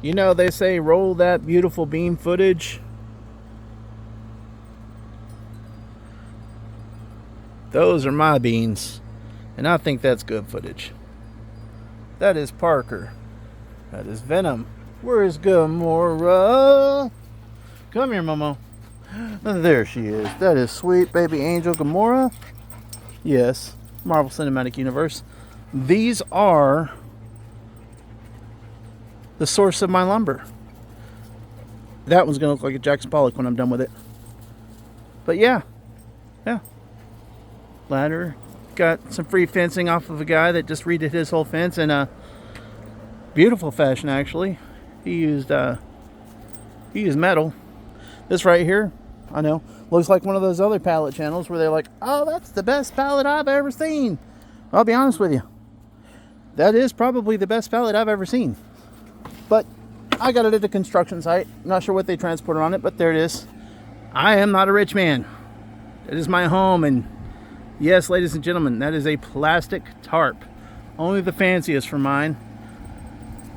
You know, they say roll that beautiful beam footage. Those are my beans, and I think that's good footage. That is Parker. That is Venom. Where is Gamora? Come here, Momo. There she is. That is sweet baby angel Gamora. Yes, Marvel Cinematic Universe. These are the source of my lumber. That one's going to look like a Jackson Pollock when I'm done with it. But yeah. Ladder. Got some free fencing off of a guy that just redid his whole fence in a beautiful fashion, actually. He used metal. This right here, I know, looks like one of those other pallet channels where they're like, oh, that's the best pallet I've ever seen. I'll be honest with you. That is probably the best pallet I've ever seen. But I got it at the construction site. Not sure what they transported on it, but there it is. I am not a rich man. It is my home, and yes, ladies and gentlemen, that is a plastic tarp. Only the fanciest for mine.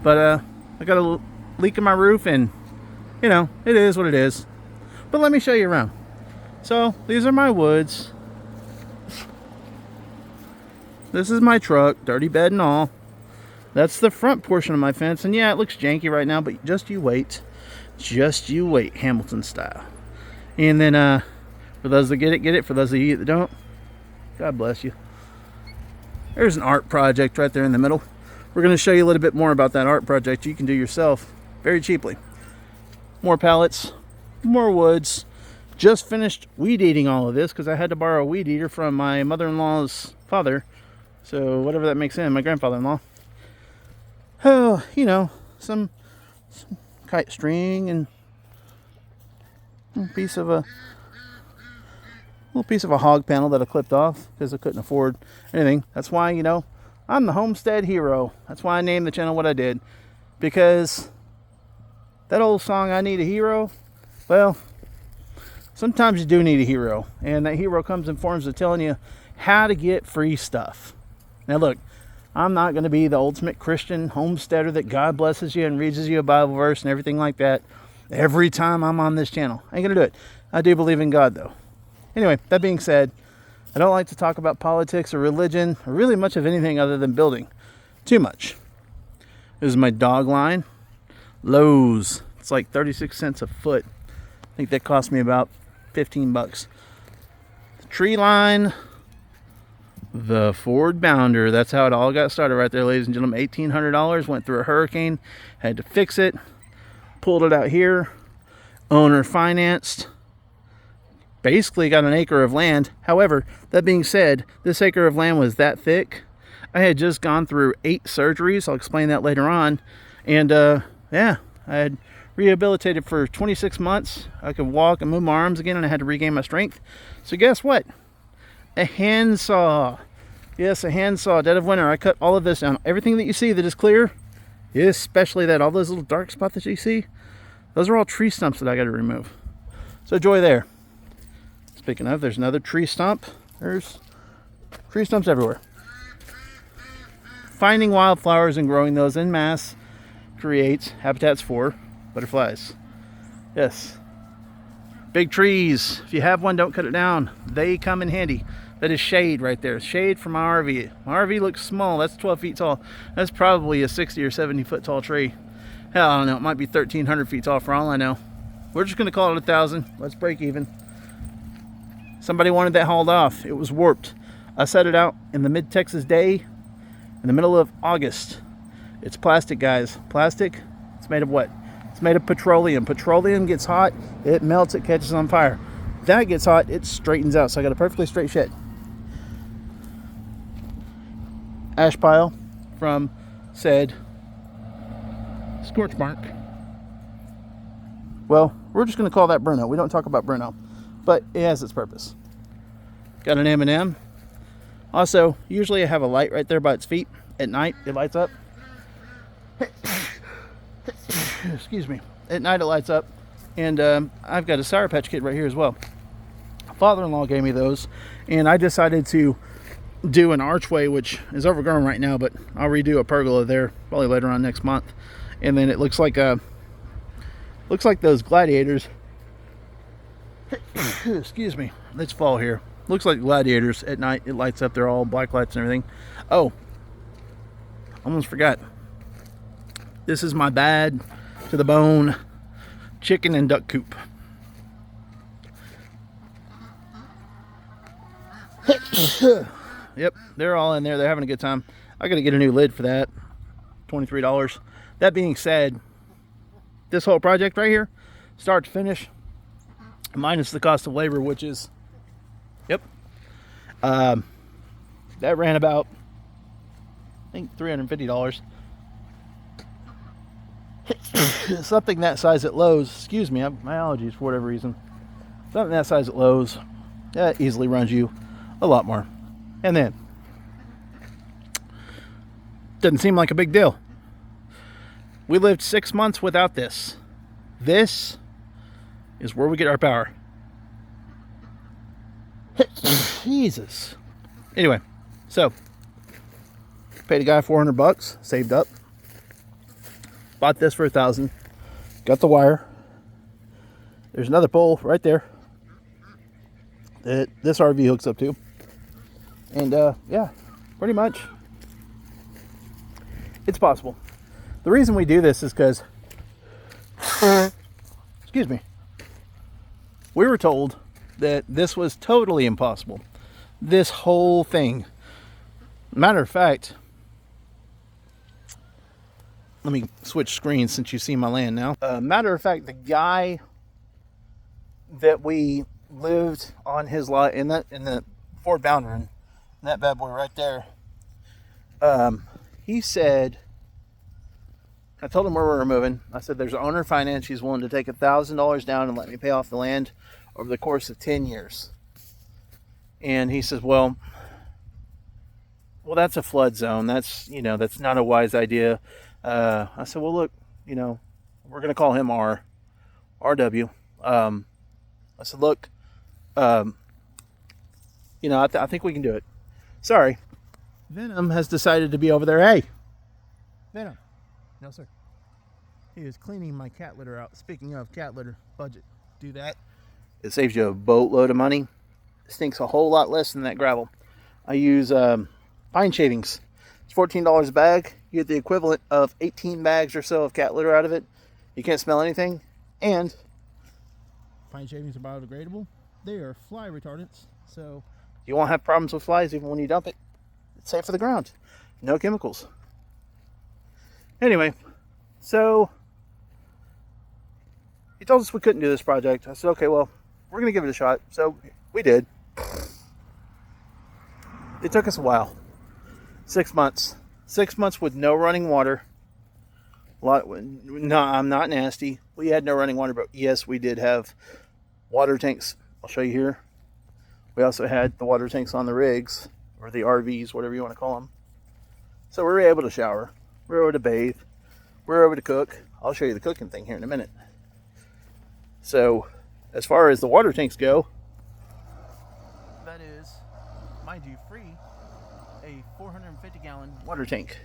But I got a leak in my roof, and you know, it is what it is. But let me show you around. So these are my woods. This is my truck, dirty bed and all. That's the front portion of my fence, and yeah, it looks janky right now, but just you wait. Just you wait, Hamilton style. And then for those that get it. For those of you that don't, God bless you. There's an art project right there in the middle. We're going to show you a little bit more about that art project you can do yourself very cheaply. More pallets, more woods. Just finished weed eating all of this because I had to borrow a weed eater from my mother-in-law's father. So whatever that makes him, my grandfather-in-law. Oh, you know, some kite string and a little piece of a hog panel that I clipped off because I couldn't afford anything. That's why, you know, I'm the homestead hero. That's why I named the channel what I did. Because that old song, I Need a Hero, well, sometimes you do need a hero. And that hero comes in forms of telling you how to get free stuff. Now look, I'm not going to be the ultimate Christian homesteader that God blesses you and reads you a Bible verse and everything like that every time I'm on this channel. I ain't going to do it. I do believe in God, though. Anyway, that being said, I don't like to talk about politics or religion or really much of anything other than building. Too much. This is my dog line. Lowe's. It's like 36 cents a foot. I think that cost me about 15 bucks. The tree line. The Ford Bounder. That's how it all got started right there, ladies and gentlemen. $1,800. Went through a hurricane. Had to fix it. Pulled it out here. Owner financed. Basically got an acre of land. However, that being said, this acre of land was that thick. I had just gone through 8 surgeries. I'll explain that later on. And yeah, I had rehabilitated for 26 months. I could walk and move my arms again, and I had to regain my strength. So guess what? A handsaw. Yes, a handsaw. Dead of winter. I cut all of this down. Everything that you see that is clear, especially that, all those little dark spots that you see, those are all tree stumps that I got to remove. So joy there. Speaking of, there's another tree stump. There's tree stumps everywhere. Finding wildflowers and growing those en masse creates habitats for butterflies. Yes. Big trees. If you have one, don't cut it down. They come in handy. That is shade right there. Shade from my RV. My RV looks small. That's 12 feet tall. That's probably a 60 or 70 foot tall tree. Hell, I don't know. It might be 1,300 feet tall for all I know. We're just going to call it 1,000. Let's break even. Somebody wanted that hauled off. It was warped. I set it out in the mid-Texas day in the middle of August. It's plastic, guys. Plastic. It's made of what? It's made of petroleum. Petroleum gets hot, it melts, it catches on fire. That gets hot, it straightens out. So I got a perfectly straight shed. Ash pile from said scorch mark. Well, we're just going to call that Bruno. We don't talk about Bruno, but it has its purpose. Got an M&M. Also, usually I have a light right there by its feet. At night, it lights up. Excuse me. At night, it lights up. And I've got a Sour Patch Kid right here as well. Father-in-law gave me those, and I decided to do an archway, which is overgrown right now, but I'll redo a pergola there probably later on next month. and then it looks like those gladiators. Excuse me. Let's fall here. Looks like gladiators at night. It lights up. They're all black lights and everything. Oh, almost forgot. This is my bad to the bone chicken and duck coop. Yep, they're all in there. They're having a good time. I gotta get a new lid for that. $23. That being said, this whole project right here, start to finish, minus the cost of labor, which is, yep, that ran about, I think, $350. Something that size at Lowe's, excuse me, my allergies for whatever reason. Something that size at Lowe's, that easily runs you a lot more. And then, doesn't seem like a big deal. We lived 6 months without this. This is where we get our power. Jesus. Anyway, so paid a guy $400, saved up. Bought this for $1,000. Got the wire. There's another pole right there that this RV hooks up to. And yeah, pretty much it's possible. The reason we do this is because, excuse me, we were told that this was totally impossible. This whole thing. Matter of fact, let me switch screens since you see my land now. Matter of fact, the guy that we lived on his lot in the Ford Boundary, that bad boy right there, he said, I told him where we were moving. I said, there's an owner finance. He's willing to take $1,000 down and let me pay off the land over the course of 10 years. And he says, well, that's a flood zone. That's not a wise idea. I said, well, look, we're going to call him RW. I said, look, I think we can do it. Sorry. Venom has decided to be over there. Hey, Venom. No, sir. He is cleaning my cat litter out. Speaking of cat litter, budget. Do that. It saves you a boatload of money. It stinks a whole lot less than that gravel. I use pine shavings. It's $14 a bag. You get the equivalent of 18 bags or so of cat litter out of it. You can't smell anything. And pine shavings are biodegradable. They are fly retardants. So you won't have problems with flies even when you dump it. It's safe for the ground. No chemicals. Anyway, so he told us we couldn't do this project. I said, okay, well, we're going to give it a shot. So we did. It took us a while. 6 months. 6 months with no running water. No, I'm not nasty. We had no running water, but yes, we did have water tanks. I'll show you here. We also had the water tanks on the rigs, or the RVs, whatever you want to call them. So we were able to shower. We were able to bathe. We were able to cook. I'll show you the cooking thing here in a minute. So, as far as the water tanks go, that is, mind you, free, a 450-gallon water tank.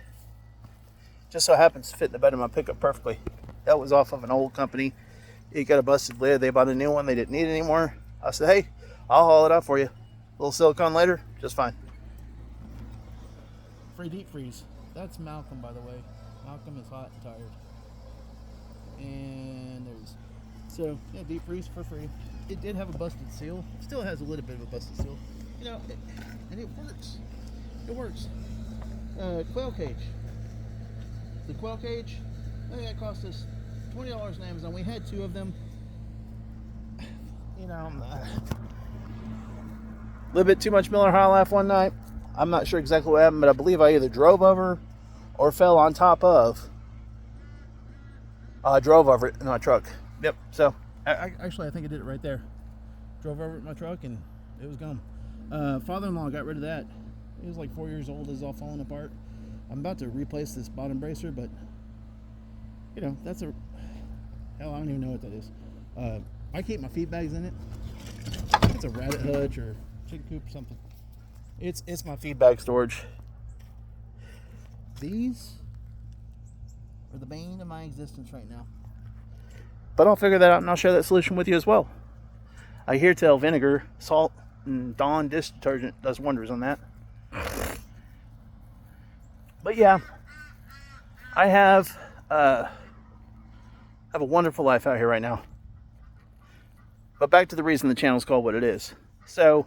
Just so happens to fit in the bed of my pickup perfectly. That was off of an old company. It got a busted lid. They bought a new one. They didn't need it anymore. I said, hey, I'll haul it out for you. A little silicone later, just fine. Free deep freeze. That's Malcolm, by the way. Malcolm is hot and tired. And there's... So, yeah, deep freeze for free. It did have a busted seal. It still has a little bit of a busted seal. And it works. It works. Quail cage. The quail cage, I think that cost us $20 on Amazon. We had 2 of them. A little bit too much Miller High Life one night. I'm not sure exactly what happened, but I believe I either drove over or fell on top of. Drove over it in my truck. Yep. So I think I did it right there. Drove over it in my truck and it was gone. Father-in-law got rid of that. He was like 4 years old. It's all falling apart. I'm about to replace this bottom bracer, but that's a hell. I don't even know what that is. I keep my feed bags in it. It's a rabbit hutch or chicken coop or something. It's my feed bag storage. These are the bane of my existence right now. But I'll figure that out and I'll share that solution with you as well. I hear tell vinegar, salt, and Dawn dish detergent does wonders on that. But yeah, I have a wonderful life out here right now. But back to the reason the channel's called what it is. So,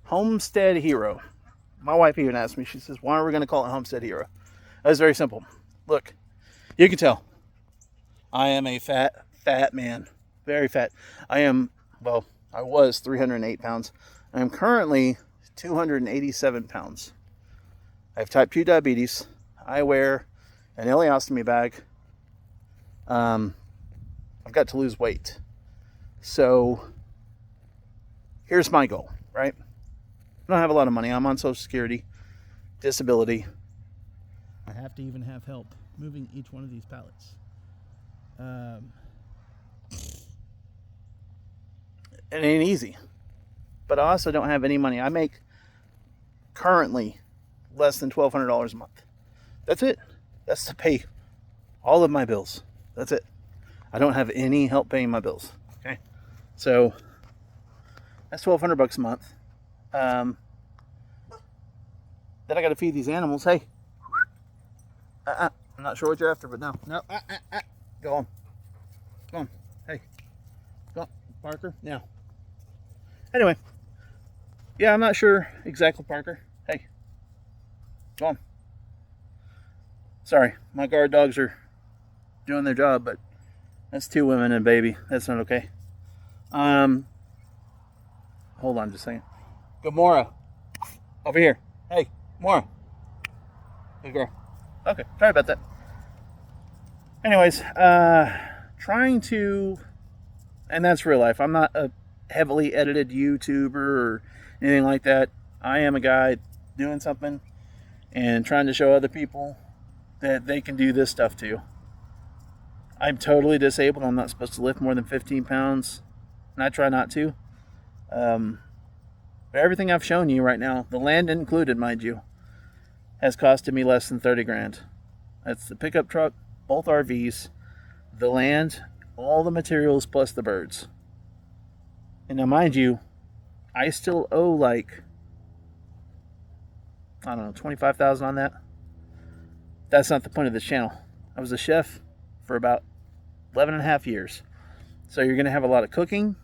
Homestead Hero. My wife even asked me, she says, why are we going to call it Homestead Hero? That's very simple. Look, you can tell. I am a fat man. Very fat. I was 308 pounds. I am currently 287 pounds. I have type 2 diabetes. I wear an ileostomy bag. I've got to lose weight. So, here's my goal, right? I don't have a lot of money. I'm on Social Security, disability. I have to even have help moving each one of these pallets. It ain't easy. But I also don't have any money. I make currently less than $1,200 a month. That's it. That's to pay all of my bills. That's it. I don't have any help paying my bills. Okay? So, that's $1,200 a month. Then I got to feed these animals. Hey. I'm not sure what you're after, but no. No. Go on. Go on. Hey. Go on. Parker. Now. Anyway. Yeah, I'm not sure exactly, Parker. Hey. Go on. Sorry. My guard dogs are doing their job, but that's 2 women and a baby. That's not okay. Hold on just a second. Gamora. Over here. Hey, Mora. Good girl. Okay, sorry about that. Anyways, trying to, and that's real life. I'm not a heavily edited YouTuber or anything like that. I am a guy doing something and trying to show other people that they can do this stuff too. I'm totally disabled. I'm not supposed to lift more than 15 pounds, and I try not to. But everything I've shown you right now, the land included, mind you, has costed me less than 30 grand. That's the pickup truck, both RVs, the land, all the materials plus the birds. And now, mind you, I still owe like, I don't know, 25,000 on that. That's not the point of this channel. I was a chef for about 11 and a half years. So you're going to have a lot of cooking.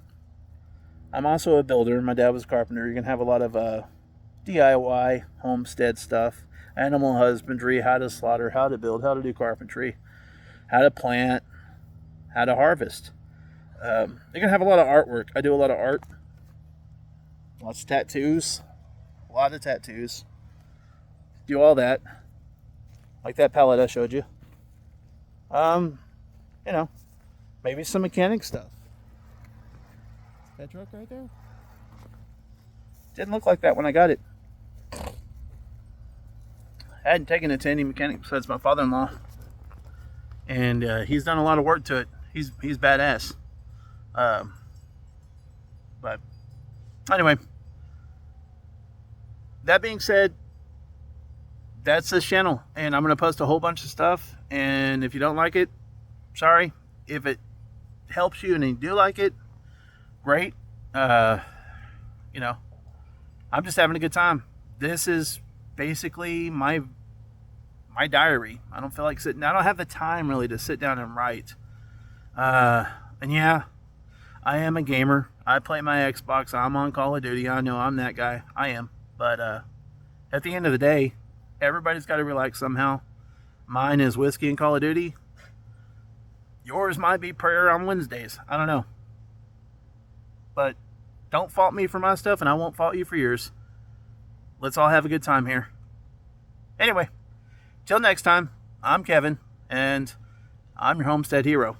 I'm also a builder. My dad was a carpenter. You're going to have a lot of DIY, homestead stuff, animal husbandry, how to slaughter, how to build, how to do carpentry, how to plant, how to harvest. You're going to have a lot of artwork. I do a lot of art. Lots of tattoos. A lot of tattoos. Do all that. Like that palette I showed you. You know, maybe some mechanic stuff. That truck right there? Didn't look like that when I got it. I hadn't taken it to any mechanic besides my father-in-law. And he's done a lot of work to it. He's badass. But anyway, that being said, that's this channel. And I'm going to post a whole bunch of stuff. And if you don't like it, sorry. If it helps you and you do like it, great. You know, I'm just having a good time. This is basically my diary. I don't feel like sitting. I don't have the time really to sit down and write. And yeah, I am a gamer. I play my Xbox. I'm on Call of Duty. I know I'm that guy. I am. But at the end of the day, everybody's got to relax somehow. Mine is whiskey and Call of Duty. Yours might be prayer on Wednesdays. I don't know. But don't fault me for my stuff, and I won't fault you for yours. Let's all have a good time here. Anyway, till next time, I'm Kevin, and I'm your homestead hero.